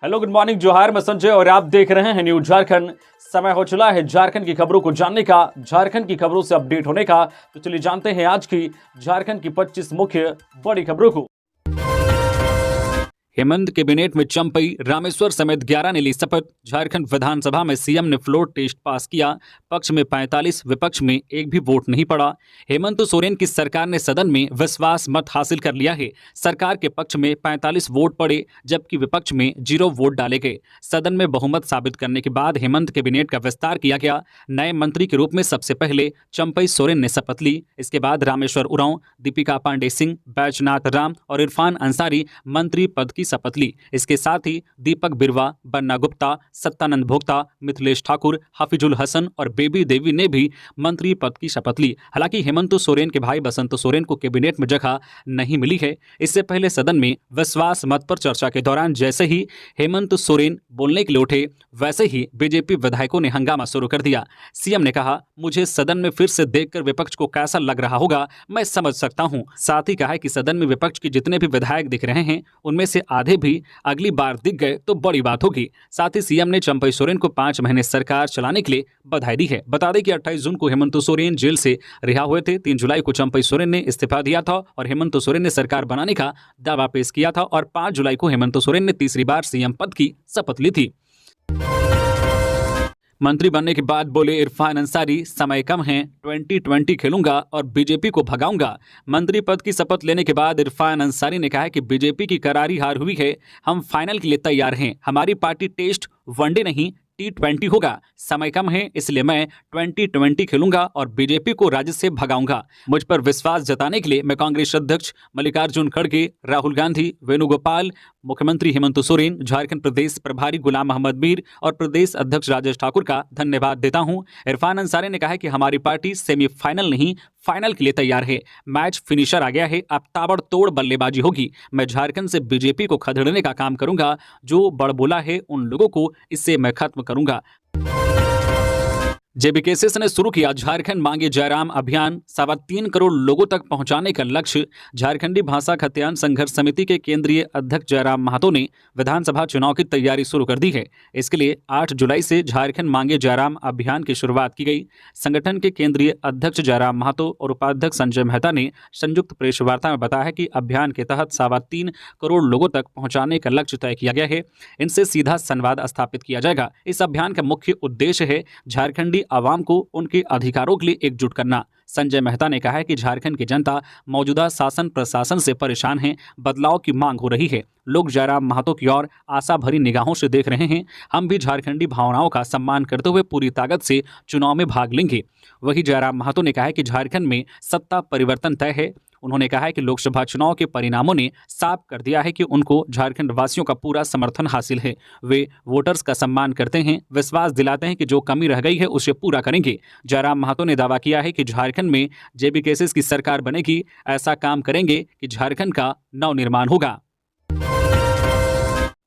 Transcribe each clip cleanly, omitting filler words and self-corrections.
Hello, good morning, जोहार। मैं संजय और आप देख रहे हैं न्यूज झारखंड। समय हो चला है झारखंड की खबरों को जानने का, झारखंड की खबरों से अपडेट होने का। तो चलिए जानते हैं आज की झारखंड की 25 मुख्य बड़ी खबरों को। हेमंत कैबिनेट में चंपई, रामेश्वर समेत 11 ने ली शपथ। झारखंड विधानसभा में सीएम ने फ्लोर टेस्ट पास किया। पक्ष में 45, विपक्ष में एक भी वोट नहीं पड़ा। हेमंत सोरेन की सरकार ने सदन में विश्वास मत हासिल कर लिया है। सरकार के पक्ष में 45 वोट पड़े, जबकि विपक्ष में 0 वोट डाले गए। सदन में बहुमत साबित करने के बाद हेमंत कैबिनेट का विस्तार किया गया। नए मंत्री के रूप में सबसे पहले चंपई सोरेन ने शपथ ली। इसके बाद रामेश्वर उरांव, दीपिका पांडे सिंह, बैजनाथ राम और इरफान अंसारी मंत्री पद की शपथ ली। इसके साथ ही दीपक बिरवा, बन्ना गुप्ता, सत्यानंद भोक्ता, मिथिलेश ठाकुर, हाफिजुल हसन और बेबी देवी ने भी मंत्री पद की शपथ ली। हालांकि हेमंत सोरेन के भाई बसंत सोरेन को कैबिनेट में जगह नहीं मिली है। इससे पहले सदन में विश्वास मत पर चर्चा के दौरान जैसे ही हेमंत सोरेन बोलने के लिए उठे, वैसे ही बीजेपी विधायकों ने हंगामा शुरू कर दिया। सीएम ने कहा, मुझे सदन में फिर से देखकर विपक्ष को कैसा लग रहा होगा मैं समझ सकता हूं। साथ ही कहा कि सदन में विपक्ष के जितने भी विधायक दिख रहे हैं, उनमें से आधे भी अगली बार दिख गए तो बड़ी बात होगी। साथ ही सीएम ने चंपई सोरेन को 5 महीने सरकार चलाने के लिए बधाई दी है। बता दें कि 28 जून को हेमंत सोरेन जेल से रिहा हुए थे। 3 जुलाई को चंपई सोरेन ने इस्तीफा दिया था और हेमंत सोरेन ने सरकार बनाने का दावा पेश किया था और 5 जुलाई को हेमंत सोरेन ने तीसरी बार सीएम पद की शपथ ली थी। मंत्री बनने के बाद बोले इरफान अंसारी, समय कम है, 2020 खेलूंगा और बीजेपी को भगाऊंगा। मंत्री पद की शपथ लेने के बाद इरफान अंसारी ने कहा कि बीजेपी की करारी हार हुई है, हम फाइनल के लिए तैयार हैं। हमारी पार्टी टेस्ट, वनडे नहीं T20 होगा। समय कम है, इसलिए मैं 2020 खेलूंगा और बीजेपी को राज्य से भगाऊंगा। मुझ पर विश्वास जताने के लिए मैं कांग्रेस अध्यक्ष मल्लिकार्जुन खड़गे, राहुल गांधी, वेणुगोपाल, मुख्यमंत्री हेमंत सोरेन, झारखंड प्रदेश प्रभारी गुलाम मोहम्मद मीर और प्रदेश अध्यक्ष राजेश ठाकुर का धन्यवाद देता हूं। इरफान अंसारी ने कहा कि हमारी पार्टी सेमीफाइनल नहीं, फाइनल के लिए तैयार है। मैच फिनिशर आ गया है, अब ताबड़तोड़ बल्लेबाजी होगी। मैं झारखंड से बीजेपी को खदेड़ने का काम करूंगा। जो बड़बोला है उन लोगों को इससे मैं खत्म करूंगा। जेबीकेएसएस ने शुरू किया झारखंड मांगे जयराम अभियान। 3.25 करोड़ लोगों तक पहुंचाने का लक्ष्य। झारखंडी भाषा खतियान संघर्ष समिति के केंद्रीय अध्यक्ष जयराम महतो ने विधानसभा चुनाव की तैयारी शुरू कर दी है। इसके लिए 8 जुलाई से झारखंड मांगे जयराम अभियान की शुरुआत की गई। संगठन के केंद्रीय अध्यक्ष जयराम महतो और उपाध्यक्ष संजय मेहता ने संयुक्त प्रेस वार्ता में बताया कि अभियान के तहत 3.25 करोड़ लोगों तक पहुंचाने का लक्ष्य तय किया गया है। इनसे सीधा संवाद स्थापित किया जाएगा। इस अभियान का मुख्य उद्देश्य है झारखंडी आवाम को उनके अधिकारों के लिए एकजुट करना। संजय मेहता ने कहा है कि झारखंड की जनता मौजूदा शासन प्रशासन से परेशान है, बदलाव की मांग हो रही है। लोग जयराम महतो की ओर आशा भरी निगाहों से देख रहे हैं। हम भी झारखंडी भावनाओं का सम्मान करते हुए पूरी ताकत से चुनाव में भाग लेंगे। वहीं जयराम महतो ने कहा है कि झारखंड में सत्ता परिवर्तन तय है। उन्होंने कहा है कि लोकसभा चुनाव के परिणामों ने साफ कर दिया है कि उनको झारखंड वासियों का पूरा समर्थन हासिल है। वे वोटर्स का सम्मान करते हैं, विश्वास दिलाते हैं कि जो कमी रह गई है उसे पूरा करेंगे। जयराम महतो ने दावा किया है कि झारखंड में जेबीकेएसएस की सरकार बनेगी। ऐसा काम करेंगे कि झारखंड का नवनिर्माण होगा।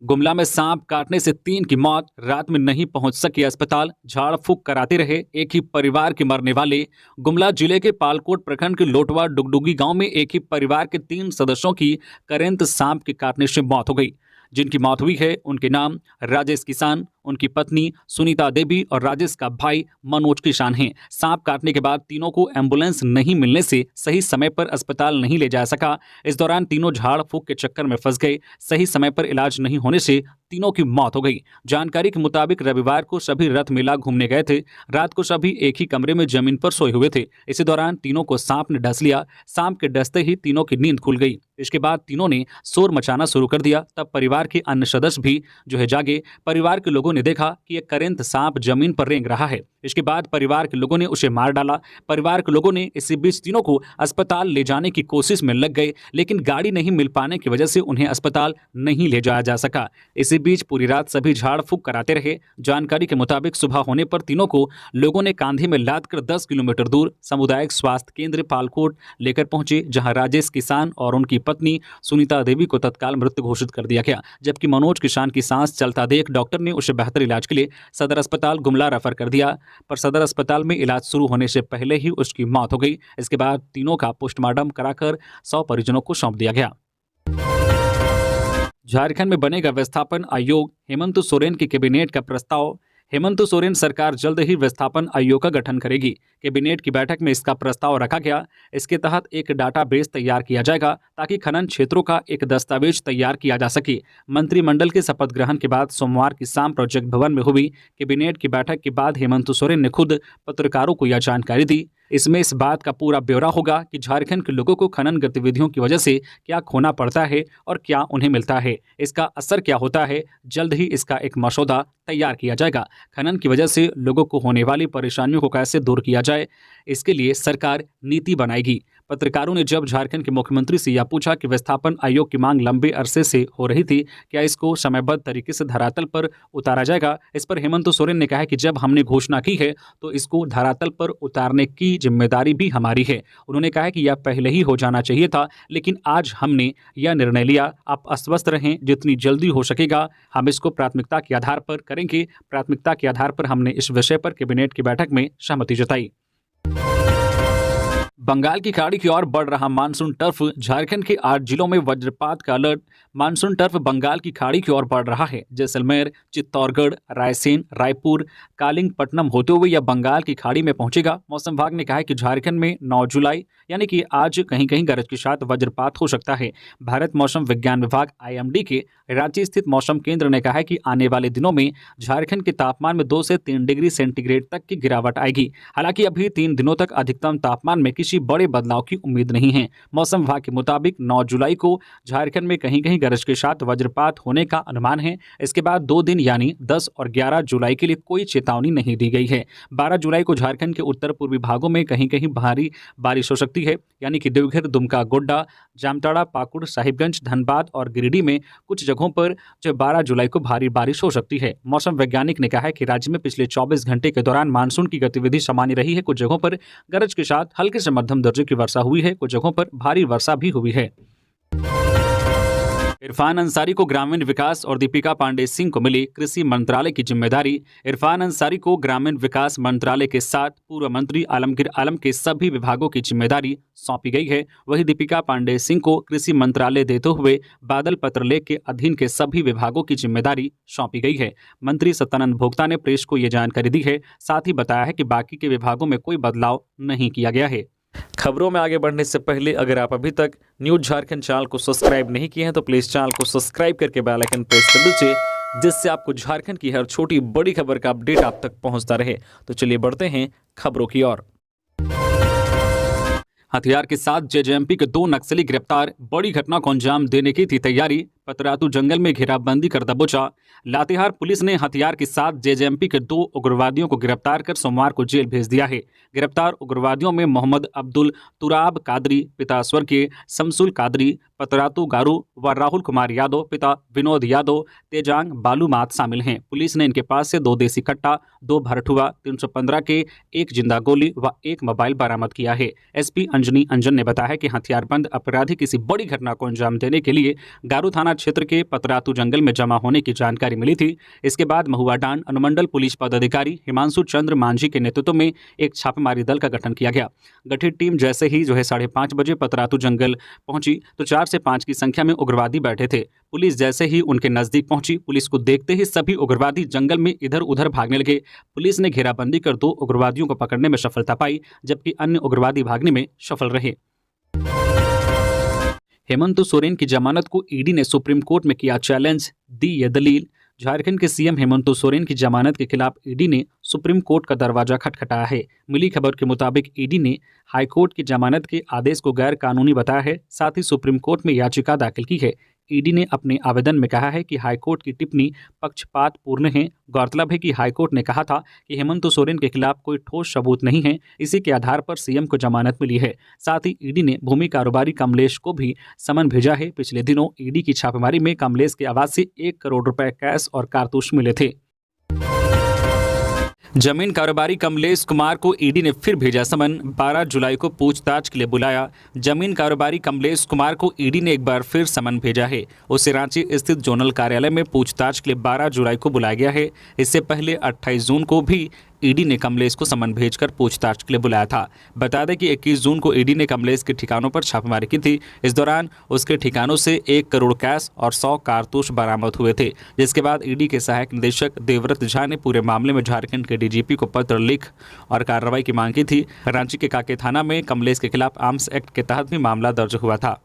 गुमला में सांप काटने से 3 की मौत, रात में नहीं पहुंच सके अस्पताल, झाड़ फूक कराते रहे एक ही परिवार के मरने वाले। गुमला जिले के पालकोट प्रखंड के लोटवा डुगडुगी गांव में एक ही परिवार के 3 सदस्यों की करंट सांप के काटने से मौत हो गई। जिनकी मौत हुई है उनके नाम राजेश किसान, उनकी पत्नी सुनीता देवी और राजेश का भाई मनोज किसान हैं। सांप काटने के बाद तीनों को एम्बुलेंस नहीं मिलने से सही समय पर अस्पताल नहीं ले जा सका। इस दौरान तीनों झाड़ फूक के चक्कर में फंस गए। सही समय पर इलाज नहीं होने से तीनों की मौत हो गई। जानकारी के मुताबिक रविवार को सभी रथ मेला घूमने गए थे। रात को सभी एक ही कमरे में जमीन पर सोए हुए थे। इसी दौरान तीनों को सांप ने डस लिया। सांप के डसते ही तीनों की नींद खुल गई। इसके बाद तीनों ने शोर मचाना शुरू कर दिया। तब परिवार के अन्य सदस्य भी जागे। परिवार के लोगों ने देखा कि एक करंट सांप जमीन पर रेंग रहा है। इसके बाद परिवार के लोगों ने उसे मार डाला। परिवार के लोगों ने इसी बीच तीनों को अस्पताल ले जाने की कोशिश में लग गए, लेकिन गाड़ी नहीं मिल पाने की वजह से उन्हें अस्पताल नहीं ले जाया जा सका। इसी बीच पूरी रात सभी झाड़ फूक कराते रहे। जानकारी के मुताबिक सुबह होने पर तीनों को लोगों ने कांधे में लाद कर 10 किलोमीटर दूर सामुदायिक स्वास्थ्य केंद्र पालकोट लेकर पहुंचे, जहां राजेश किसान और उनकी पत्नी सुनीता देवी को तत्काल मृत घोषित कर दिया गया। जबकि मनोज किसान की सांस चलता देख डॉक्टर ने उसे बेहतर इलाज के लिए सदर अस्पताल गुमला रेफर कर दिया, पर सदर अस्पताल में इलाज शुरू होने से पहले ही उसकी मौत हो गई। इसके बाद तीनों का पोस्टमार्टम कराकर 100 परिजनों को सौंप दिया गया। झारखंड में बनेगा विस्थापन आयोग, हेमंत सोरेन की कैबिनेट का प्रस्ताव। हेमंत सोरेन सरकार जल्द ही विस्थापन आयोग का गठन करेगी। कैबिनेट की बैठक में इसका प्रस्ताव रखा गया। इसके तहत एक डाटाबेस तैयार किया जाएगा ताकि खनन क्षेत्रों का एक दस्तावेज तैयार किया जा सके। मंत्रिमंडल के शपथ ग्रहण के बाद सोमवार की शाम प्रोजेक्ट भवन में हुई कैबिनेट की बैठक के बाद हेमंत सोरेन ने खुद पत्रकारों को यह जानकारी दी। इसमें इस बात का पूरा ब्यौरा होगा कि झारखंड के लोगों को खनन गतिविधियों की वजह से क्या खोना पड़ता है और क्या उन्हें मिलता है, इसका असर क्या होता है। जल्द ही इसका एक मसौदा तैयार किया जाएगा। खनन की वजह से लोगों को होने वाली परेशानियों को कैसे दूर किया जाए, इसके लिए सरकार नीति बनाएगी। पत्रकारों ने जब झारखंड के मुख्यमंत्री से यह पूछा कि विस्थापन आयोग की मांग लंबे अरसे से हो रही थी, क्या इसको समयबद्ध तरीके से धरातल पर उतारा जाएगा। इस पर हेमंत सोरेन ने कहा कि जब हमने घोषणा की है तो इसको धरातल पर उतारने की जिम्मेदारी भी हमारी है। उन्होंने कहा कि यह पहले ही हो जाना चाहिए था, लेकिन आज हमने यह निर्णय लिया। आप अस्वस्थ रहें, जितनी जल्दी हो सकेगा हम इसको प्राथमिकता के आधार पर करेंगे। प्राथमिकता के आधार पर हमने इस विषय पर कैबिनेट की बैठक में सहमति जताई। बंगाल की खाड़ी की ओर बढ़ रहा मानसून टर्फ, झारखंड के 8 जिलों में वज्रपात का अलर्ट। मानसून टर्फ बंगाल की खाड़ी की ओर बढ़ रहा है। जैसलमेर, चित्तौड़गढ़, रायसेन, रायपुर, कालिंगपट्टनम होते हुए यह बंगाल की खाड़ी में पहुंचेगा। मौसम विभाग ने कहा है कि झारखंड में 9 जुलाई यानी कि आज कहीं कहीं गरज के साथ वज्रपात हो सकता है। भारत मौसम विज्ञान विभाग IMD के रांची स्थित मौसम केंद्र ने कहा है कि आने वाले दिनों में झारखंड के तापमान में 2 से 3 डिग्री सेंटीग्रेड तक की गिरावट आएगी। हालांकि अभी 3 दिनों तक अधिकतम तापमान में किसी बड़े बदलाव की उम्मीद नहीं है। मौसम विभाग के मुताबिक 9 जुलाई को झारखंड में कहीं कहीं गरज के साथ वज्रपात होने का अनुमान है। इसके बाद 2 दिन यानी 10 और 11 जुलाई के लिए कोई चेतावनी नहीं दी गई है। 12 जुलाई को झारखंड के उत्तर पूर्वी भागों में कहीं कहीं भारी बारिश हो सकती है, यानी कि देवघर, दुमका, गोड्डा, जामताड़ा, पाकुड़, साहिबगंज, धनबाद और गिरिडीह में कुछ जगहों पर जो 12 जुलाई को भारी बारिश हो सकती है। मौसम वैज्ञानिक ने कहा है कि राज्य में पिछले 24 घंटे के दौरान मानसून की गतिविधि सामान्य रही है। कुछ जगहों पर गरज के साथ हल्के से मध्यम दर्जे की वर्षा हुई है, कुछ जगहों पर भारी वर्षा भी हुई है। इरफान अंसारी को ग्रामीण विकास और दीपिका पांडे सिंह को मिली कृषि मंत्रालय की जिम्मेदारी। इरफान अंसारी को ग्रामीण विकास मंत्रालय के साथ पूर्व मंत्री आलमगीर आलम के सभी विभागों की जिम्मेदारी सौंपी गई है। वहीं दीपिका पांडे सिंह को कृषि मंत्रालय देते हुए बादल पत्रलेख के अधीन के सभी विभागों की जिम्मेदारी सौंपी गई है। मंत्री सत्यानंद भोक्ता ने प्रेस को यह जानकारी दी है। साथ ही बताया है कि बाकी के विभागों में कोई बदलाव नहीं किया गया है। खबरों में आगे बढ़ने से पहले अगर आप अभी तक न्यूज़ झारखंड चैनल को सब्सक्राइब नहीं किए हैं तो प्लीज़ चैनल को सब्सक्राइब करके बेल आइकन प्रेस कर दीजिए, जिससे आपको झारखंड की हर छोटी बड़ी खबर का अपडेट आप तक पहुंचता रहे। तो चलिए बढ़ते हैं खबरों की ओर। हथियार के साथ JJMP के 2 नक्सली गिरफ्तार, बड़ी घटना को अंजाम देने की थी तैयारी। पतरातू जंगल में घेराबंदी कर दबोचा। लातेहार पुलिस ने हथियार के साथ JJMP के 2 उग्रवादियों को गिरफ्तार कर सोमवार को जेल भेज दिया है। गिरफ्तार उग्रवादियों में मोहम्मद अब्दुल तुराब कादरी पिता स्वर्गीय शमसुल कादरी पतरातू गारू व राहुल कुमार यादव पिता विनोद यादव तेजांग बालूमात शामिल हैं। पुलिस ने इनके पास से 2 देसी कट्टा, 2 भरठुआ 315 के 1 जिंदा गोली व 1 मोबाइल बरामद किया है। SP अंजनी अंजन ने बताया कि हथियारबंद अपराधी किसी बड़ी घटना को अंजाम देने के लिए गारू थाना क्षेत्र के पतरातू जंगल में जमा होने की जानकारी मिली थी। इसके बाद महुआडांड अनुमंडल पुलिस पदाधिकारी हिमांशु चंद्र मांझी के नेतृत्व में एक छापेमारी दल का गठन किया गया। गठित टीम जैसे ही 5:30 बजे पतरातू जंगल पहुंची तो 4 से 5 की संख्या में उग्रवादी बैठे थे। पुलिस जैसे ही उनके नजदीक पहुंची, पुलिस को देखते ही सभी उग्रवादी जंगल में इधर उधर भागने लगे। पुलिस ने घेराबंदी कर 2 उग्रवादियों को पकड़ने में सफलता पाई, जबकि अन्य उग्रवादी भागने में सफल रहे। हेमंत सोरेन की जमानत को ED ने सुप्रीम कोर्ट में किया चैलेंज, दी ये दलील। झारखंड के CM हेमंत सोरेन की जमानत के खिलाफ ED ने सुप्रीम कोर्ट का दरवाजा खटखटाया है। मिली खबर के मुताबिक ED ने हाईकोर्ट की जमानत के आदेश को गैर कानूनी बताया है। साथ ही सुप्रीम कोर्ट में याचिका दाखिल की है। ED ने अपने आवेदन में कहा है कि हाईकोर्ट की टिप्पणी पक्षपातपूर्ण है। गौरतलब है कि हाईकोर्ट ने कहा था कि हेमंत सोरेन के खिलाफ कोई ठोस सबूत नहीं है, इसी के आधार पर CM को जमानत मिली है। साथ ही ED ने भूमि कारोबारी कमलेश को भी समन भेजा है। पिछले दिनों ED की छापेमारी में कमलेश के आवास से 1 करोड़ रुपए कैश और कारतूस मिले थे। जमीन कारोबारी कमलेश कुमार को ED ने फिर भेजा समन, 12 जुलाई को पूछताछ के लिए बुलाया। जमीन कारोबारी कमलेश कुमार को ED ने एक बार फिर समन भेजा है। उसे रांची स्थित जोनल कार्यालय में पूछताछ के लिए 12 जुलाई को बुलाया गया है। इससे पहले 28 जून को भी ईडी ने कमलेश को समन भेजकर पूछताछ के लिए बुलाया था। बता दें कि 21 जून को ईडी ने कमलेश के ठिकानों पर छापेमारी की थी। इस दौरान उसके ठिकानों से 1 करोड़ कैश और 100 कारतूस बरामद हुए थे, जिसके बाद ईडी के सहायक निदेशक देवव्रत झा ने पूरे मामले में झारखंड के डीजीपी को पत्र लिख और कार्रवाई की मांग की थी। रांची के काके थाना में कमलेश के खिलाफ आर्म्स एक्ट के तहत भी मामला दर्ज हुआ था।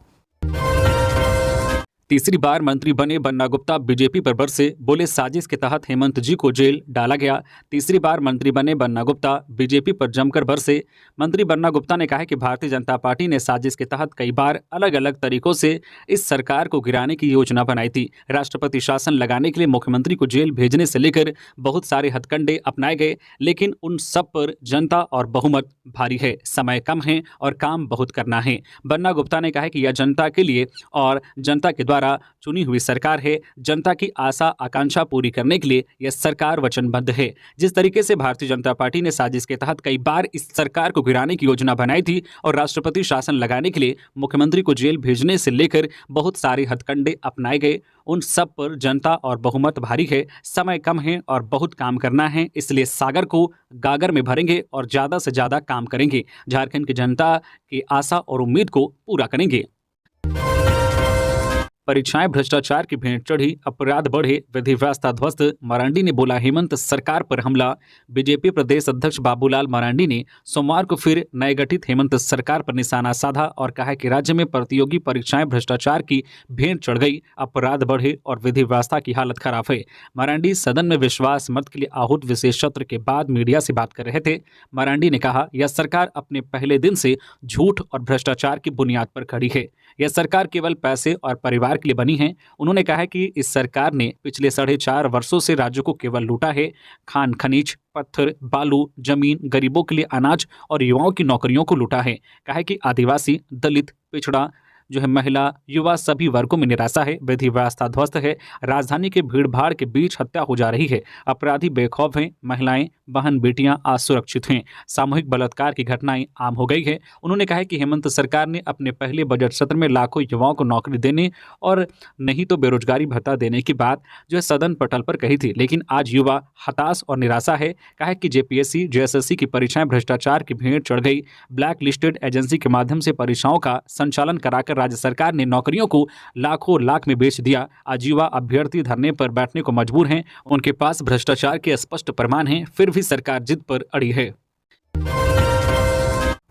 तीसरी बार मंत्री बने बन्ना गुप्ता बीजेपी पर बरसे, बोले साजिश के तहत हेमंत जी को जेल डाला गया। तीसरी बार मंत्री बने बन्ना गुप्ता बीजेपी पर जमकर बरसे। मंत्री बन्ना गुप्ता ने कहा कि भारतीय जनता पार्टी ने साजिश के तहत कई बार अलग अलग तरीकों से इस सरकार को गिराने की योजना बनाई थी। राष्ट्रपति शासन लगाने के लिए मुख्यमंत्री को जेल भेजने से लेकर बहुत सारे हथकंडे अपनाए गए, लेकिन उन सब पर जनता और बहुमत भारी है। समय कम है और काम बहुत करना है। बन्ना गुप्ता ने कहा कि यह जनता के लिए और जनता के द्वारा चुनी हुई सरकार है। जनता की आशा आकांक्षा पूरी करने के लिए यह सरकार वचनबद्ध है। जिस तरीके से भारतीय जनता पार्टी ने साजिश के तहत कई बार इस सरकार को गिराने की योजना बनाई थी और राष्ट्रपति शासन लगाने के लिए मुख्यमंत्री को जेल भेजने से लेकर बहुत सारे हथकंडे अपनाए गए, उन सब पर जनता और बहुमत भारी है। समय कम है और बहुत काम करना है, इसलिए सागर को गागर में भरेंगे और ज़्यादा से ज़्यादा काम करेंगे। झारखंड की जनता की आशा और उम्मीद को पूरा करेंगे। परीक्षाएं भ्रष्टाचार की भेंट चढ़ी, अपराध बढ़े, विधि व्यवस्था ध्वस्त, मरांडी ने बोला हेमंत सरकार पर हमला। बीजेपी प्रदेश अध्यक्ष बाबूलाल मरांडी ने सोमवार को फिर नए गठित हेमंत सरकार पर निशाना साधा और कहा कि राज्य में प्रतियोगी परीक्षाएं भ्रष्टाचार की भेंट चढ़ गई, अपराध बढ़े और विधि व्यवस्था की हालत खराब है। मरांडी सदन में विश्वास मत के लिए आहूत विशेष सत्र के बाद मीडिया से बात कर रहे थे। मरांडी ने कहा, यह सरकार अपने पहले दिन से झूठ और भ्रष्टाचार की बुनियाद पर खड़ी है। यह सरकार केवल पैसे और परिवार के लिए बनी है। उन्होंने कहा कि इस सरकार ने पिछले 4.5 वर्षों से राज्यों को केवल लूटा है। खान खनिज, पत्थर, बालू, जमीन, गरीबों के लिए अनाज और युवाओं की नौकरियों को लूटा है। कहा कि आदिवासी, दलित, पिछड़ा महिला, युवा सभी वर्गों में निराशा है। विधि व्यवस्था ध्वस्त है। राजधानी के भीड़ भाड़ के बीच हत्या हो जा रही है। अपराधी बेखौफ हैं। महिलाएं, बहन बेटियां असुरक्षित हैं। सामूहिक बलात्कार की घटनाएं आम हो गई है। उन्होंने कहा कि हेमंत सरकार ने अपने पहले बजट सत्र में लाखों युवाओं को नौकरी देने और नहीं तो बेरोजगारी भत्ता देने की बात सदन पटल पर कही थी, लेकिन आज युवा हताश और निराशा है। कहा कि जेपीएससी, जेएसएससी की परीक्षाएं भ्रष्टाचार की भेंट चढ़ गई। ब्लैक लिस्टेड एजेंसी के माध्यम से परीक्षाओं का संचालन कराकर राज्य सरकार ने नौकरियों को लाखों लाख में बेच दिया। आज युवा अभ्यर्थी धरने पर बैठने को मजबूर हैं। उनके पास भ्रष्टाचार के स्पष्ट प्रमाण हैं, फिर भी सरकार जिद पर अड़ी है।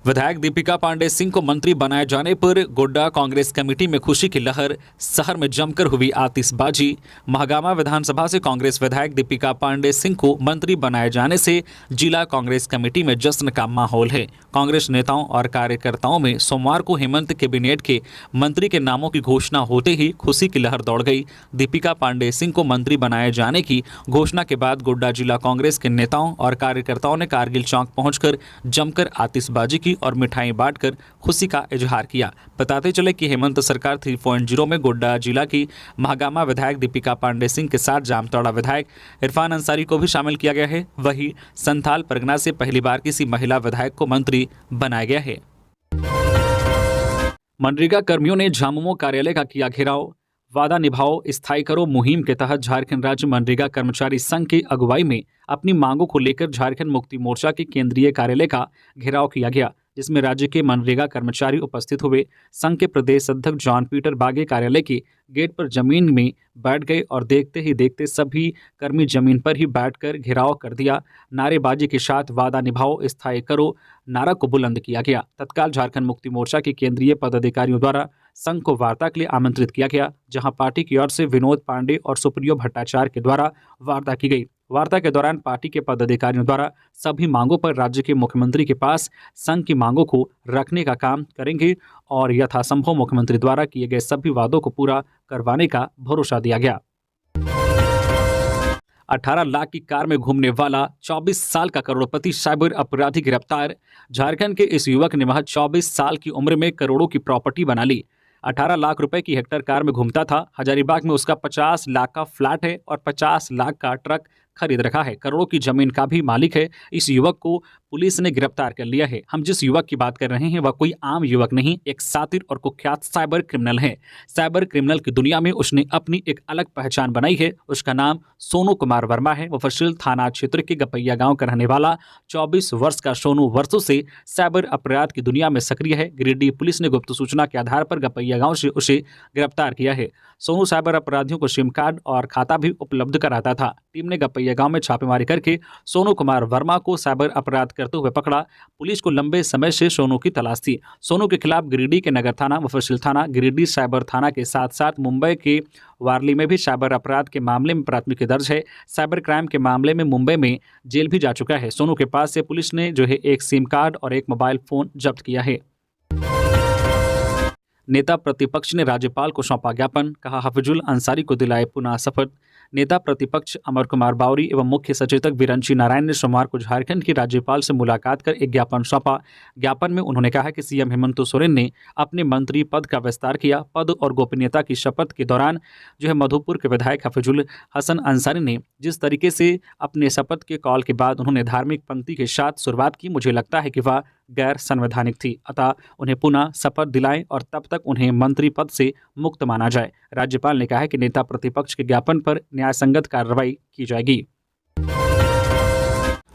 विधायक दीपिका पांडे सिंह को मंत्री बनाए जाने पर गोड्डा कांग्रेस कमेटी में खुशी की लहर, शहर में जमकर हुई आतिशबाजी। महागामा विधानसभा से कांग्रेस विधायक दीपिका पांडे सिंह को मंत्री बनाए जाने से जिला कांग्रेस कमेटी में जश्न का माहौल है। कांग्रेस नेताओं और कार्यकर्ताओं में सोमवार को हेमंत कैबिनेट के मंत्री के नामों की घोषणा होते ही खुशी की लहर दौड़ गई। दीपिका पांडे सिंह को मंत्री बनाए जाने की घोषणा के बाद गोड्डा जिला कांग्रेस के नेताओं और कार्यकर्ताओं ने कारगिल चौक पहुंचकर जमकर आतिशबाजी की और मिठाई बांटकर खुशी का इजहार किया। बताते चले कि हेमंत सरकार 3.0 में गोड्डा जिला की महागामा विधायक दीपिका पांडे सिंह के साथ जामताड़ा विधायक इरफान अंसारी को भी शामिल किया गया है। वहीं संथाल परगना से पहली बार किसी महिला विधायक को मंत्री बनाया गया है। मनरेगा कर्मियों ने झामुमो कार्यालय का किया घेराव। वादा निभाओ, स्थायी करो मुहिम के तहत झारखंड राज्य मनरेगा कर्मचारी संघ की अगुवाई में अपनी मांगों को लेकर झारखंड मुक्ति मोर्चा के केंद्रीय कार्यालय का घेराव किया गया, जिसमें राज्य के मनरेगा कर्मचारी उपस्थित हुए। संघ के प्रदेश अध्यक्ष जॉन पीटर बागे कार्यालय के गेट पर जमीन में बैठ गए और देखते ही देखते सभी कर्मी जमीन पर ही बैठकर घेराव कर दिया। नारेबाजी के साथ वादा निभाओ, स्थायी करो नारा को बुलंद किया गया। तत्काल झारखंड मुक्ति मोर्चा के केंद्रीय पदाधिकारियों द्वारा संघ को वार्ता के लिए आमंत्रित किया गया, जहां पार्टी की ओर से विनोद पांडे और सुप्रियो भट्टाचार्य के द्वारा वार्ता की गई। वार्ता के दौरान पार्टी के पदाधिकारियों द्वारा सभी मांगों पर राज्य के मुख्यमंत्री के पास संघ की मांगों को रखने का काम करेंगे और यथासंभव मुख्यमंत्री द्वारा किए गए सभी वादों को पूरा करवाने का भरोसा दिया गया। 18 लाख की कार में घूमने वाला 24 साल का करोड़पति साइबर अपराधी गिरफ्तार। झारखंड के इस युवक ने महज 24 साल की उम्र में करोड़ों की प्रॉपर्टी बना ली। 18 लाख रुपए की हेक्टर कार में घूमता था। हजारीबाग में उसका 50 लाख का फ्लैट है और 50 लाख का ट्रक खरीद रखा है, करोड़ों की जमीन का भी मालिक है। इस युवक को पुलिस ने गिरफ्तार कर लिया है। हम जिस युवक की बात कर रहे हैं वह कोई आम युवक नहीं, एक शातिर और कुख्यात साइबर क्रिमिनल है। साइबर क्रिमिनल की दुनिया में उसने अपनी एक अलग पहचान बनाई है। उसका नाम सोनू कुमार वर्मा है। मुफस्सिल थाना क्षेत्र के गपैया गांव का रहने वाला 24 वर्ष का सोनू वर्षों से साइबर अपराध की दुनिया में सक्रिय है। गिरिडीह पुलिस ने गुप्त सूचना के आधार पर गपैया गांव से उसे गिरफ्तार किया है। सोनू साइबर अपराधियों को सिम कार्ड और खाता भी उपलब्ध कराता था। टीम ने गपैया गांव में छापेमारी करके सोनू कुमार वर्मा को साइबर अपराध करते हुए पकड़ा। पुलिस को लंबे समय से सोनू की तलाश थी। सोनू के खिलाफ गिरिडीह के नगर थाना, मुफस्सिल थाना, गिरिडीह साइबर थाना के साथ साथ मुंबई के वारली में भी साइबर अपराध के मामले में प्राथमिकी दर्ज है। साइबर क्राइम के मामले में मुंबई में जेल भी जा चुका है। सोनू के पास से पुलिस ने एक सिम कार्ड और एक मोबाइल फोन जब्त किया है। नेता प्रतिपक्ष ने राज्यपाल को सौंपा ज्ञापन, कहा हफीजुल अंसारी को दिलाए पुनः शपथ। नेता प्रतिपक्ष अमर कुमार बावरी एवं मुख्य सचेतक बिरंची नारायण ने सोमवार को झारखंड की राज्यपाल से मुलाकात कर एक ज्ञापन सौंपा। ज्ञापन में उन्होंने कहा कि सीएम हेमंत सोरेन ने अपने मंत्री पद का विस्तार किया। पद और गोपनीयता की शपथ के दौरान मधुपुर के विधायक हफीजुल हसन अंसारी ने जिस तरीके से अपने शपथ के कॉल के बाद उन्होंने धार्मिक पंक्ति के साथ शुरुआत की, मुझे लगता है कि वह गैर संवैधानिक थी। अतः उन्हें पुनः शपथ दिलाएं और तब तक उन्हें मंत्री पद से मुक्त माना जाए। राज्यपाल ने कहा है कि नेता प्रतिपक्ष के ज्ञापन पर न्यायसंगत कार्रवाई की जाएगी।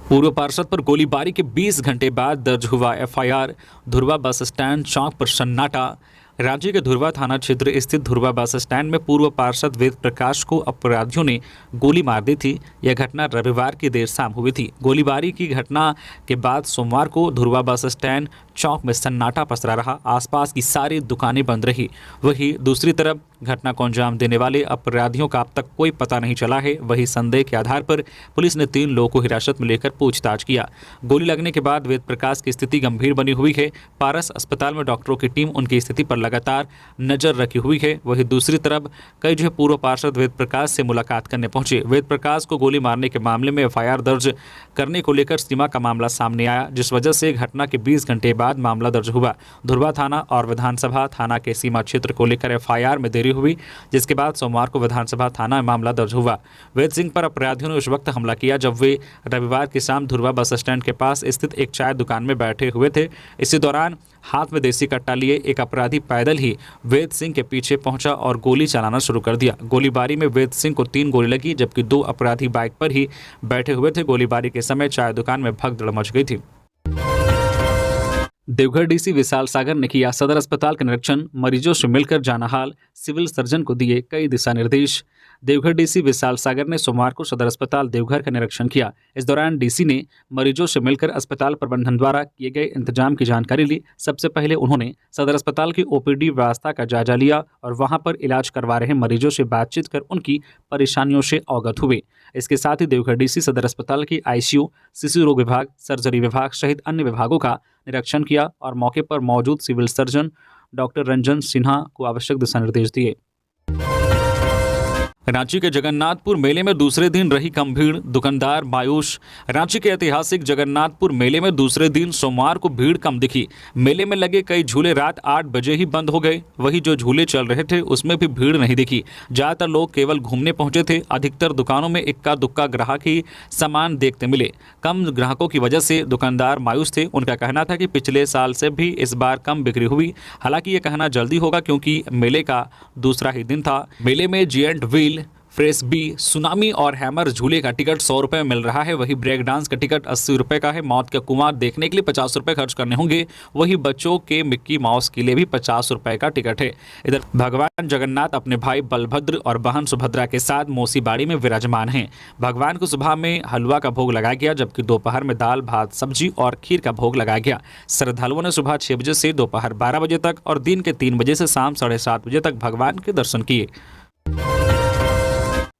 पूर्व पार्षद पर गोलीबारी के 20 घंटे बाद दर्ज हुआ एफआईआर। धुरवा बस स्टैंड चौक पर सन्नाटा। राज्य के धुरवा थाना क्षेत्र स्थित धुरवा बस स्टैंड में पूर्व पार्षद वेद प्रकाश को अपराधियों ने गोली मार दी थी। यह घटना रविवार की देर शाम हुई थी। गोलीबारी की घटना के बाद सोमवार को धुरवा बस स्टैंड चौक में सन्नाटा पसरा रहा। आसपास की सारी दुकानें बंद रही। वहीं दूसरी तरफ घटना को अंजाम देने वाले अपराधियों का अब तक कोई पता नहीं चला है। वहीं संदेह के आधार पर पुलिस ने 3 लोगों को हिरासत में लेकर पूछताछ किया। गोली लगने के बाद वेद प्रकाश की स्थिति गंभीर बनी हुई है। पारस अस्पताल में डॉक्टरों की टीम उनकी स्थिति पर लगातार नजर रखी हुई है। वहीं दूसरी तरफ कई पूर्व पार्षद वेद प्रकाश से मुलाकात करने पहुंचे। वेद प्रकाश को गोली मारने के मामले में एफआईआर दर्ज करने को लेकर सीमा का मामला सामने आया, जिस वजह से घटना के 20 घंटे बाद मामला दर्ज हुआ। धुरवा थाना और विधानसभा थाना के सीमा क्षेत्र को लेकर एफआईआर में देरी हुई, जिसके बाद सोमवार को विधानसभा थाना में मामला दर्ज हुआ। वेद सिंह पर अपराधियों ने उस वक्त हमला किया जब वे रविवार की शाम धुरवा बस स्टैंड के पास स्थित एक चाय दुकान में बैठे हुए थे। इसी दौरान हाथ में देसी कट्टा लिए एक अपराधी पैदल ही वेद सिंह के पीछे पहुंचा और गोली चलाना शुरू कर दिया। गोलीबारी में वेद सिंह को 3 गोली लगी, जबकि 2 अपराधी बाइक पर ही बैठे हुए थे। गोलीबारी के समय चाय दुकान में भगदड़ मच गई थी। देवघर डीसी विशाल सागर ने किया सदर अस्पताल का निरीक्षण, मरीजों से मिलकर जाना हाल, सिविल सर्जन को दिए कई दिशा निर्देश। देवघर डीसी विशाल सागर ने सोमवार को सदर अस्पताल देवघर का निरीक्षण किया। इस दौरान डीसी ने मरीजों से मिलकर अस्पताल प्रबंधन द्वारा किए गए इंतजाम की जानकारी ली। सबसे पहले उन्होंने सदर अस्पताल की ओपीडी व्यवस्था का जायजा लिया और वहां पर इलाज करवा रहे मरीजों से बातचीत कर उनकी परेशानियों से अवगत हुए। इसके साथ ही देवघर डीसी सदर अस्पताल की आईसीयू, शिशु रोग विभाग, सर्जरी विभाग सहित अन्य विभागों का निरीक्षण किया और मौके पर मौजूद civil surgeon doctor Ranjan Sinha को आवश्यक दिशा निर्देश दिए। रांची के जगन्नाथपुर मेले में दूसरे दिन रही कम भीड़, दुकानदार मायूस। रांची के ऐतिहासिक जगन्नाथपुर मेले में दूसरे दिन सोमवार को भीड़ कम दिखी। मेले में लगे कई झूले रात 8 बजे ही बंद हो गए। वहीं जो झूले चल रहे थे उसमें भी भीड़ नहीं दिखी। ज्यादातर लोग केवल घूमने पहुंचे थे। अधिकतर दुकानों में इक्का दुक्का ग्राहक ही सामान देखते मिले। कम ग्राहकों की वजह से दुकानदार मायूस थे। उनका कहना था कि पिछले साल से भी इस बार कम बिक्री हुई। हालांकि ये कहना जल्दी होगा क्योंकि मेले का दूसरा ही दिन था। मेले में जिएंट व्हील, फ्रेश बी, सुनामी और हैमर झूले का टिकट 100 रुपये में मिल रहा है। वही ब्रेक डांस का टिकट 80 रुपये का है। मौत का कुआं देखने के लिए 50 रुपये खर्च करने होंगे। वही बच्चों के मिक्की माउस के लिए भी 50 रुपये का टिकट है। इधर भगवान जगन्नाथ अपने भाई बलभद्र और बहन सुभद्रा के साथ मौसी बाड़ी में विराजमान हैं। भगवान को सुबह में हलवा का भोग लगाया गया, जबकि दोपहर में दाल भात सब्जी और खीर का भोग लगाया गया। श्रद्धालुओं ने सुबह 6 बजे से दोपहर 12 बजे तक और दिन के 3 बजे से शाम 7:30 बजे तक भगवान के दर्शन किए।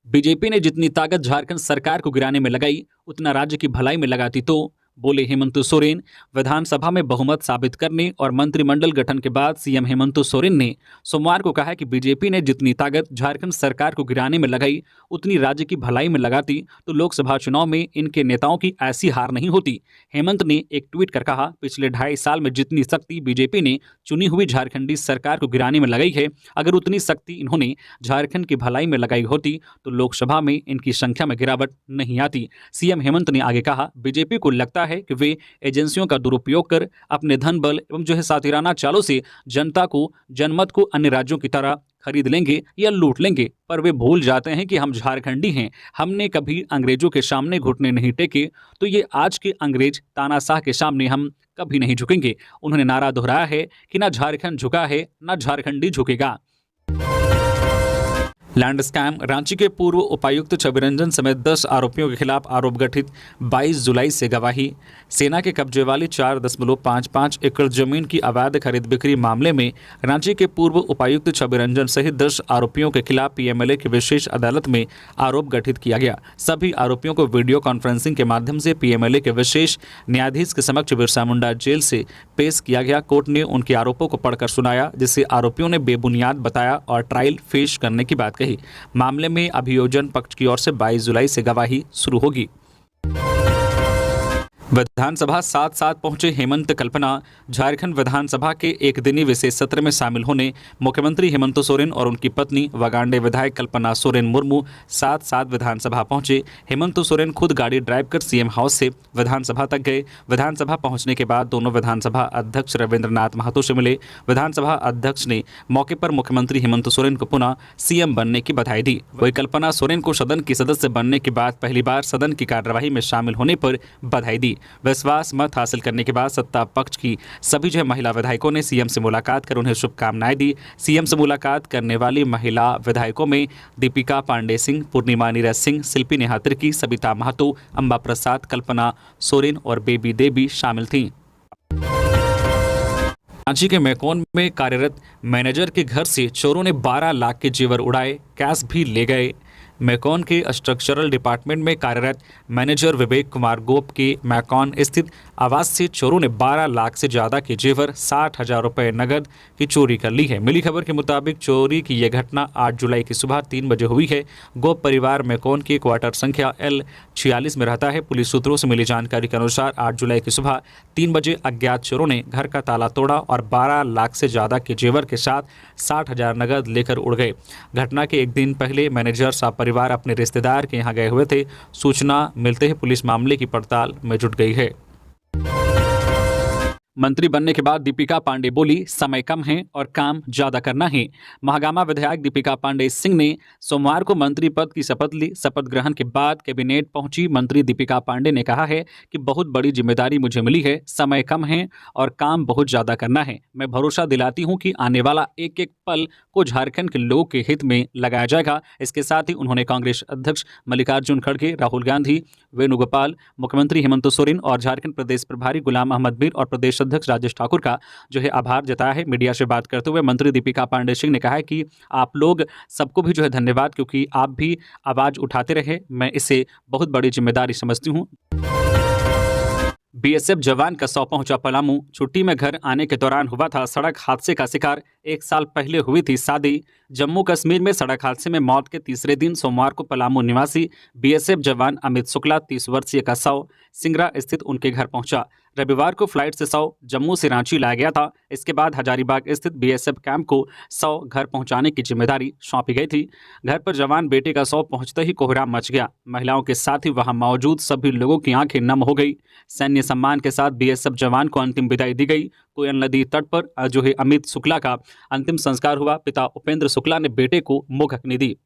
बीजेपी ने जितनी ताकत झारखंड सरकार को गिराने में लगाई, उतना राज्य की भलाई में लगाती तो बोले हेमंत सोरेन। विधानसभा में बहुमत साबित करने और मंत्रिमंडल गठन के बाद सीएम हेमंत सोरेन ने सोमवार को कहा कि बीजेपी ने जितनी ताकत झारखंड सरकार को गिराने में लगाई उतनी राज्य की भलाई में लगाती तो लोकसभा चुनाव में इनके नेताओं की ऐसी हार नहीं होती। हेमंत ने एक ट्वीट कर कहा, पिछले 2.5 साल में जितनी शक्ति बीजेपी ने चुनी हुई झारखंडी सरकार को गिराने में लगाई है, अगर उतनी शक्ति इन्होंने झारखंड की भलाई में लगाई होती तो लोकसभा में इनकी संख्या में गिरावट नहीं आती। सीएम हेमंत ने आगे कहा, बीजेपी को लगता है कि वे एजेंसियों का दुरुपयोग कर अपने धन बल एवं सातिराना चालों से जनता को जनमत को अन्य राज्यों की तरह खरीद लेंगे या लूट लेंगे, पर वे भूल जाते हैं कि हम झारखंडी हैं। हमने कभी अंग्रेजों के सामने घुटने नहीं टेके, तो ये आज के अंग्रेज तानाशाह के सामने हम कभी नहीं झुकेंगे। उन्होंने नारा दोहराया है कि ना झारखंड झुका है ना झारखंडी झुकेगा। Land scam. रांची के पूर्व उपायुक्त छविरंजन समेत 10 आरोपियों के खिलाफ आरोप गठित। 22 जुलाई से गवाही। सेना के कब्जे वाली 4.55 एकड़ जमीन की अवैध खरीद बिक्री मामले में रांची के पूर्व उपायुक्त छविरंजन सहित 10 आरोपियों के खिलाफ पीएमएलए की विशेष अदालत में आरोप गठित किया गया। सभी आरोपियों को वीडियो कॉन्फ्रेंसिंग के माध्यम से पीएमएलए के विशेष न्यायाधीश के समक्ष बिरसा मुंडा जेल से पेश किया गया। कोर्ट ने उनके आरोपों को पढ़कर सुनाया, जिसे आरोपियों ने बेबुनियाद बताया और ट्रायल पेश करने की बात कही। मामले में अभियोजन पक्ष की ओर से 22 जुलाई से गवाही शुरू होगी। विधानसभा साथ पहुंचे हेमंत कल्पना। झारखंड विधानसभा के एक दिनी विशेष सत्र में शामिल होने मुख्यमंत्री हेमंत सोरेन और उनकी पत्नी वागांडे विधायक कल्पना सोरेन मुर्मू साथ विधानसभा पहुंचे। हेमंत सोरेन खुद गाड़ी ड्राइव कर सीएम हाउस से विधानसभा तक गए। विधानसभा पहुंचने के बाद दोनों विधानसभा अध्यक्ष रविंद्रनाथ महतो से मिले। विधानसभा अध्यक्ष ने मौके पर मुख्यमंत्री हेमंत सोरेन को पुनः सीएम बनने की बधाई दी। वही कल्पना सोरेन को सदन की सदस्य बनने के बाद पहली बार सदन की कार्यवाही में शामिल होने पर बधाई दी। विश्वास मत हासिल करने के बाद सत्ता पक्ष की सभी 6 महिला विधायकों ने सीएम से मुलाकात कर उन्हें शुभकामनाएं दी। सीएम से मुलाकात करने वाली महिला विधायकों में दीपिका पांडे सिंह, पूर्णिमा नीरज सिंह, शिल्पी नेहा तिर्की, सबिता महतो, अंबा प्रसाद, कल्पना सोरेन और बेबी देवी शामिल थीं। रांची के मैकॉन में कार्यरत मैनेजर के घर से चोरों ने 12 लाख के जेवर उड़ाए, कैश भी ले गए। मैकॉन के स्ट्रक्चरल डिपार्टमेंट में कार्यरत मैनेजर विवेक कुमार गोप के मैकॉन स्थित आवास से चोरों ने 12 लाख से ज़्यादा के जेवर, 60,000 रुपये नगद की चोरी कर ली है। मिली खबर के मुताबिक चोरी की यह घटना 8 जुलाई की सुबह 3 बजे हुई है। गोप परिवार मैकॉन के क्वार्टर संख्या L46 में रहता है। पुलिस सूत्रों से मिली जानकारी के अनुसार 8 जुलाई की सुबह 3 बजे अज्ञात चोरों ने घर का ताला तोड़ा और 12 लाख से ज़्यादा के जेवर के साथ 60,000 नगद लेकर उड़ गए। घटना के एक दिन पहले मैनेजर साहब परिवार अपने रिश्तेदार के यहां गए हुए थे। सूचना मिलते ही पुलिस मामले की पड़ताल में जुट गई है। मंत्री बनने के बाद दीपिका पांडे बोली, समय कम है और काम ज्यादा करना है। महागामा विधायक दीपिका पांडे सिंह ने सोमवार को मंत्री पद की शपथ ली। शपथ ग्रहण के बाद कैबिनेट पहुंची मंत्री दीपिका पांडे ने कहा है कि बहुत बड़ी जिम्मेदारी मुझे मिली है, समय कम है और काम बहुत ज्यादा करना है। मैं भरोसा दिलाती हूं कि आने वाला एक एक पल को झारखंड के लोगों के हित में लगाया जाएगा। इसके साथ ही उन्होंने कांग्रेस अध्यक्ष मल्लिकार्जुन खड़गे, राहुल गांधी, वेणुगोपाल, मुख्यमंत्री हेमंत सोरेन और झारखंड प्रदेश प्रभारी गुलाम अहमद मीर और प्रदेश अध्यक्ष राजेश ठाकुर का आभार जताया है। मीडिया से बात करते हुए मंत्री दीपिका पांडे सिंह ने कहा है कि आप लोग सबको भी धन्यवाद, क्योंकि आप भी आवाज उठाते रहे। मैं इसे बहुत बड़ी जिम्मेदारी समझती हूँ। बीएसएफ जवान का शव पहुंचा पलामू। छुट्टी में घर आने के दौरान हुआ था सड़क हादसे का शिकार। 1 साल पहले हुई थी शादी। जम्मू कश्मीर में सड़क हादसे में मौत के तीसरे दिन सोमवार को पलामू निवासी बीएसएफ जवान अमित शुक्ला 30 वर्षीय का शव सिंगरा स्थित उनके घर पहुंचा। रविवार को फ्लाइट से शव जम्मू से रांची लाया गया था। इसके बाद हजारीबाग स्थित बीएसएफ कैंप को शव घर पहुंचाने की जिम्मेदारी सौंपी गई थी। घर पर जवान बेटे का शव पहुंचते ही कोहराम मच गया। महिलाओं के साथ ही वहां मौजूद सभी लोगों की आंखें नम हो गई। सैन्य सम्मान के साथ बीएसएफ जवान को अंतिम विदाई दी गई। कोयल नदी तट पर अमित शुक्ला का अंतिम संस्कार हुआ। पिता उपेंद्र शुक्ला ने बेटे को मुख अग्नि दी।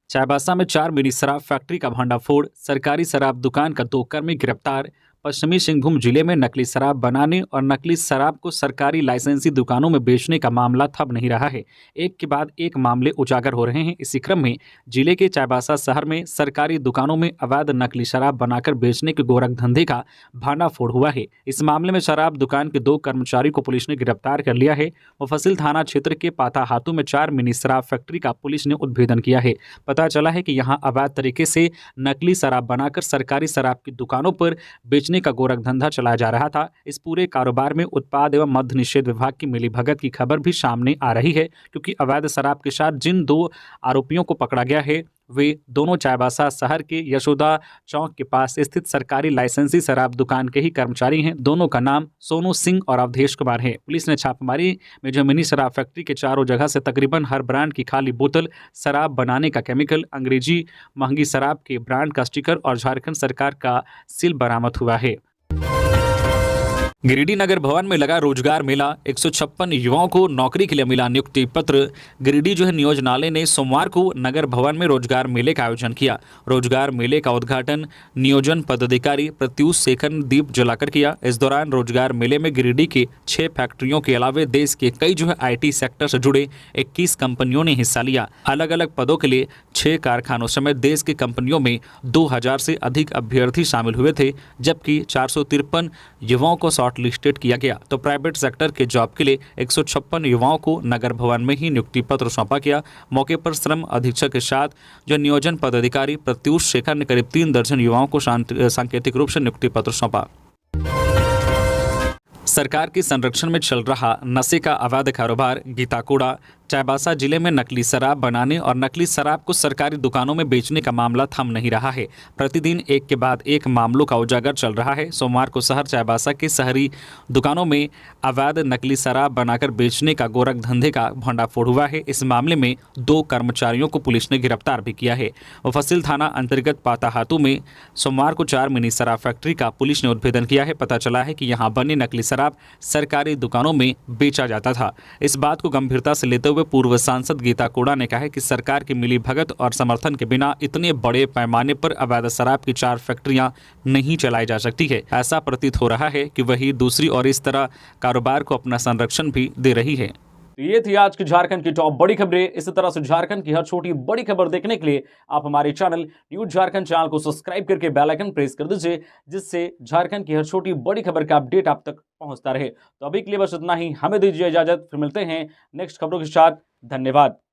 चाईबासा में 4 मिनी शराब फैक्ट्री का भंडाफोड़। सरकारी शराब दुकान का 2 कर्मी गिरफ्तार। पश्चिमी सिंहभूम जिले में नकली शराब बनाने और नकली शराब को सरकारी लाइसेंसी दुकानों में बेचने का मामला थम नहीं रहा है। एक के बाद एक मामले उजागर हो रहे हैं। इसी क्रम में जिले के चाईबासा शहर में सरकारी दुकानों में अवैध नकली शराब बनाकर बेचने के गोरख धंधे का भांडाफोड़ हुआ है। इस मामले में शराब दुकान के 2 कर्मचारी को पुलिस ने गिरफ्तार कर लिया है। मुफस्सिल थाना क्षेत्र के पाताहातू में 4 मिनी शराब फैक्ट्री का पुलिस ने उद्भेदन किया है। पता चला है कि यहां अवैध तरीके से नकली शराब बनाकर सरकारी शराब की दुकानों पर बेचने का गोरख धंधा चलाया जा रहा था। इस पूरे कारोबार में उत्पाद एवं मद्य निषेध विभाग की मिलीभगत की खबर भी सामने आ रही है, क्योंकि अवैध शराब के साथ जिन 2 आरोपियों को पकड़ा गया है वे दोनों चाईबासा शहर के यशोदा चौक के पास स्थित सरकारी लाइसेंसी शराब दुकान के ही कर्मचारी हैं। दोनों का नाम सोनू सिंह और अवधेश कुमार है। पुलिस ने छापेमारी में जो मिनी शराब फैक्ट्री के चारों जगह से तकरीबन हर ब्रांड की खाली बोतल, शराब बनाने का केमिकल, अंग्रेजी महंगी शराब के ब्रांड का स्टिकर और झारखंड सरकार का सील बरामद हुआ है। गिरिडीह नगर भवन में लगा रोजगार मेला, 156 युवाओं को नौकरी के लिए मिला नियुक्ति पत्र। गिरिडीह जो है नियोजनालय ने सोमवार को नगर भवन में रोजगार मेले का आयोजन किया। रोजगार मेले का उद्घाटन नियोजन पदाधिकारी प्रत्युष शेखर दीप जलाकर किया। इस दौरान रोजगार मेले में गिरिडीह की 6 फैक्ट्रियों के अलावा देश के कई जो है IT सेक्टर से जुड़े 21 कंपनियों ने हिस्सा लिया। अलग अलग पदों के लिए 6 कारखानों समेत देश की कंपनियों में 2000 से अधिक अभ्यर्थी शामिल हुए थे, जबकि 453 युवाओं को लिस्टेड किया गया। तो प्राइवेट सेक्टर के जॉब के लिए 156 युवाओं को नगर भवन में ही नियुक्ति पत्र सौंपा गया। मौके पर श्रम अधीक्षक के साथ जो नियोजन पदाधिकारी प्रत्युष शेखर ने करीब 3 दर्जन युवाओं को सांकेतिक रूप से नियुक्ति पत्र सौंपा। सरकार के संरक्षण में चल रहा नशे का अवैध कारोबार गीताकोड़ा। चाईबासा जिले में नकली शराब बनाने और नकली शराब को सरकारी दुकानों में बेचने का मामला थम नहीं रहा है। प्रतिदिन एक के बाद एक मामलों का उजागर चल रहा है। सोमवार को शहर चाईबासा के शहरी दुकानों में अवैध नकली शराब बनाकर बेचने का गोरख धंधे का भंडाफोड़ हुआ है। इस मामले में 2 कर्मचारियों को पुलिस ने गिरफ्तार भी किया है। मुफस्सिल थाना अंतर्गत पाताहातू में सोमवार को 4 मिनी शराब फैक्ट्री का पुलिस ने उद्भेदन किया है। पता चला है कि यहाँ बने नकली शराब सरकारी दुकानों में बेचा जाता था। इस बात को गंभीरता से लेते हुए पूर्व सांसद गीताकोड़ा ने कहा कि सरकार की मिलीभगत और समर्थन के बिना इतने बड़े पैमाने पर अवैध शराब की 4 फैक्ट्रियां नहीं चलाई जा सकती है। ऐसा प्रतीत हो रहा है कि वही दूसरी और इस तरह कारोबार को अपना संरक्षण भी दे रही है। ये थी आज की झारखंड की टॉप बड़ी खबरें। इसी तरह से झारखंड की हर छोटी बड़ी खबर देखने के लिए आप हमारे चैनल न्यूज झारखंड चैनल को सब्सक्राइब करके बेल आइकन प्रेस कर दीजिए, जिससे झारखंड की हर छोटी बड़ी खबर का अपडेट आप तक पहुंचता रहे। तो अभी के लिए बस इतना ही, हमें दीजिए इजाजत, फिर मिलते हैं नेक्स्ट खबरों के साथ। धन्यवाद।